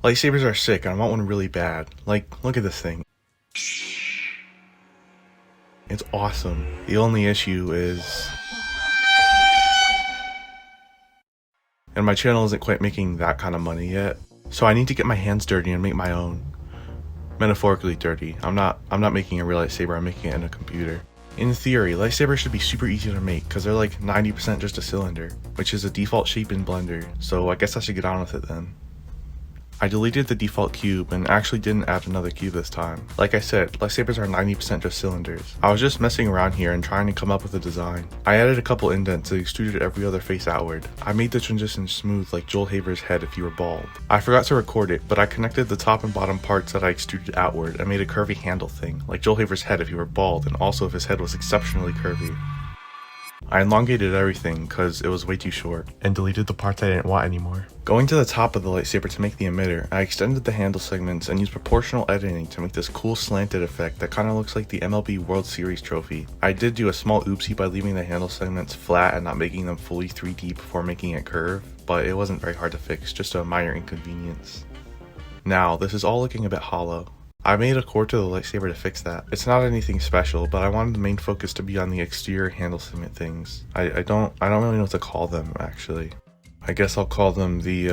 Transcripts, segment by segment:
Lightsabers are sick, and I want one really bad. Like, look at this thing. It's awesome. The only issue is... and my channel isn't quite making that kind of money yet, so I need to get my hands dirty and make my own. Metaphorically dirty. I'm not making a real lightsaber, I'm making it in a computer. In theory, lightsabers should be super easy to make because they're like 90% just a cylinder, which is a default shape in Blender, so I guess I should get on with it then. I deleted the default cube and actually didn't add another cube this time. Like I said, lightsabers are 90% just cylinders. I was just messing around here and trying to come up with a design. I added a couple indents and extruded every other face outward. I made the transition smooth like Joel Haver's head if he were bald. I forgot to record it, but I connected the top and bottom parts that I extruded outward and made a curvy handle thing, like Joel Haver's head if he were bald and also if his head was exceptionally curvy. I elongated everything because it was way too short, and deleted the parts I didn't want anymore. Going to the top of the lightsaber to make the emitter, I extended the handle segments and used proportional editing to make this cool slanted effect that kinda looks like the MLB World Series trophy. I did do a small oopsie by leaving the handle segments flat and not making them fully 3D before making it curve, but it wasn't very hard to fix, just a minor inconvenience. Now, this is all looking a bit hollow. I made a core to the lightsaber to fix that. It's not anything special, but I wanted the main focus to be on the exterior handle segment things. I don't really know what to call them actually. I guess I'll call them the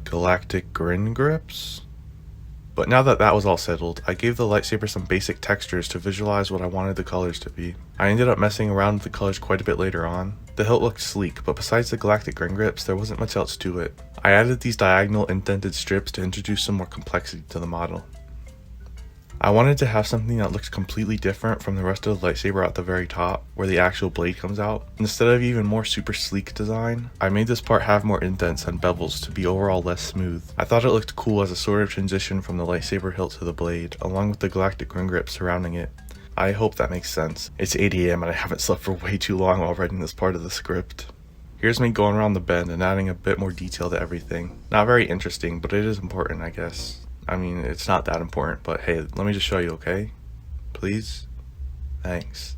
galactic grin grips. But now that that was all settled, I gave the lightsaber some basic textures to visualize what I wanted the colors to be. I ended up messing around with the colors quite a bit later on. The hilt looked sleek, but besides the galactic grin grips, there wasn't much else to it. I added these diagonal indented strips to introduce some more complexity to the model. I wanted to have something that looked completely different from the rest of the lightsaber at the very top, where the actual blade comes out. Instead of even more super sleek design, I made this part have more indents and bevels to be overall less smooth. I thought it looked cool as a sort of transition from the lightsaber hilt to the blade, along with the galactic grin grip surrounding it. I hope that makes sense. It's 8 AM and I haven't slept for way too long while writing this part of the script. Here's me going around the bend and adding a bit more detail to everything. Not very interesting, but it is important, I guess. I mean, it's not that important, but hey, let me just show you, okay? Please? Thanks.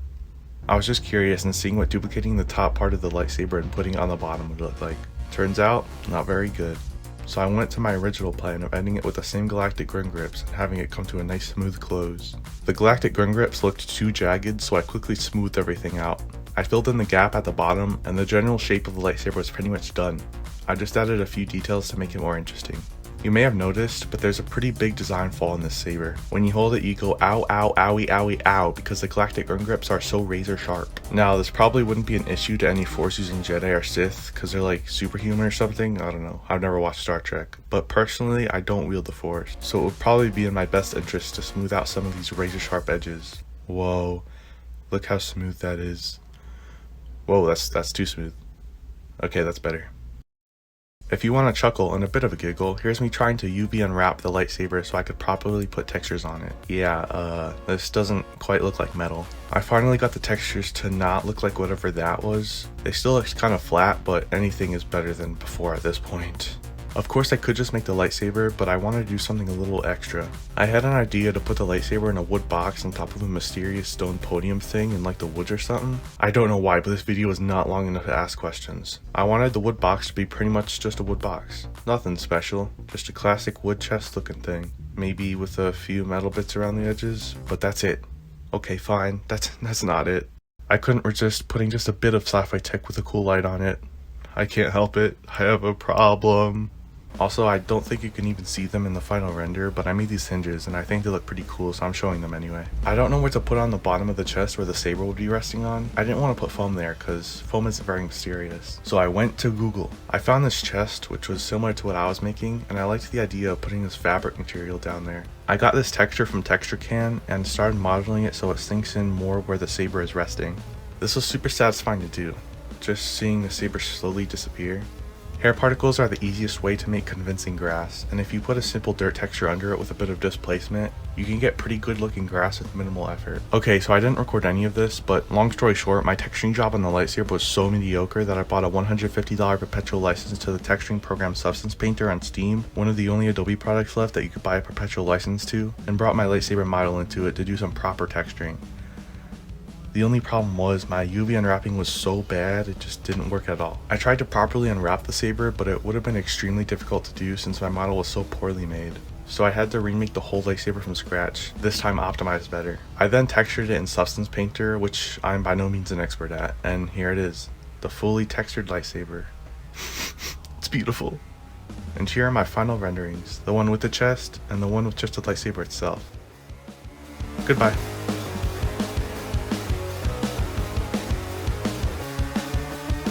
I was just curious and seeing what duplicating the top part of the lightsaber and putting it on the bottom would look like. Turns out, not very good. So I went to my original plan of ending it with the same galactic grin grips and having it come to a nice smooth close. The galactic grin grips looked too jagged, so I quickly smoothed everything out. I filled in the gap at the bottom, and the general shape of the lightsaber was pretty much done. I just added a few details to make it more interesting. You may have noticed, but there's a pretty big design flaw in this saber. When you hold it, you go ow, ow, owie, owie, ow, because the galactic grin grips are so razor sharp. Now, this probably wouldn't be an issue to any Force using Jedi or Sith, because they're like superhuman or something, I don't know, I've never watched Star Trek. But personally, I don't wield the Force, so it would probably be in my best interest to smooth out some of these razor sharp edges. Whoa, look how smooth that is. Whoa, that's too smooth. Okay, that's better. If you want a chuckle and a bit of a giggle, here's me trying to UV unwrap the lightsaber so I could properly put textures on it. Yeah, this doesn't quite look like metal. I finally got the textures to not look like whatever that was. They still look kind of flat, but anything is better than before at this point. Of course I could just make the lightsaber, but I wanted to do something a little extra. I had an idea to put the lightsaber in a wood box on top of a mysterious stone podium thing in like the woods or something. I don't know why, but this video is not long enough to ask questions. I wanted the wood box to be pretty much just a wood box. Nothing special, just a classic wood chest looking thing. Maybe with a few metal bits around the edges, but that's it. Okay, fine, that's not it. I couldn't resist putting just a bit of sci-fi tech with a cool light on it. I can't help it, I have a problem. Also, I don't think you can even see them in the final render, but I made these hinges and I think they look pretty cool, so I'm showing them anyway. I don't know where to put on the bottom of the chest where the saber would be resting on. I didn't want to put foam there because foam isn't very mysterious. So I went to Google. I found this chest, which was similar to what I was making, and I liked the idea of putting this fabric material down there. I got this texture from Texture and started modeling it so it sinks in more where the saber is resting. This was super satisfying to do, just seeing the saber slowly disappear. Hair particles are the easiest way to make convincing grass, and if you put a simple dirt texture under it with a bit of displacement, you can get pretty good looking grass with minimal effort. Okay, so I didn't record any of this, but long story short, my texturing job on the lightsaber was so mediocre that I bought a $150 perpetual license to the texturing program Substance Painter on Steam, one of the only Adobe products left that you could buy a perpetual license to, and brought my lightsaber model into it to do some proper texturing. The only problem was my UV unwrapping was so bad it just didn't work at all. I tried to properly unwrap the saber, but it would have been extremely difficult to do since my model was so poorly made. So I had to remake the whole lightsaber from scratch, this time optimized better. I then textured it in Substance Painter, which I'm by no means an expert at, and here it is, the fully textured lightsaber. It's beautiful. And here are my final renderings, the one with the chest and the one with just the lightsaber itself. Goodbye.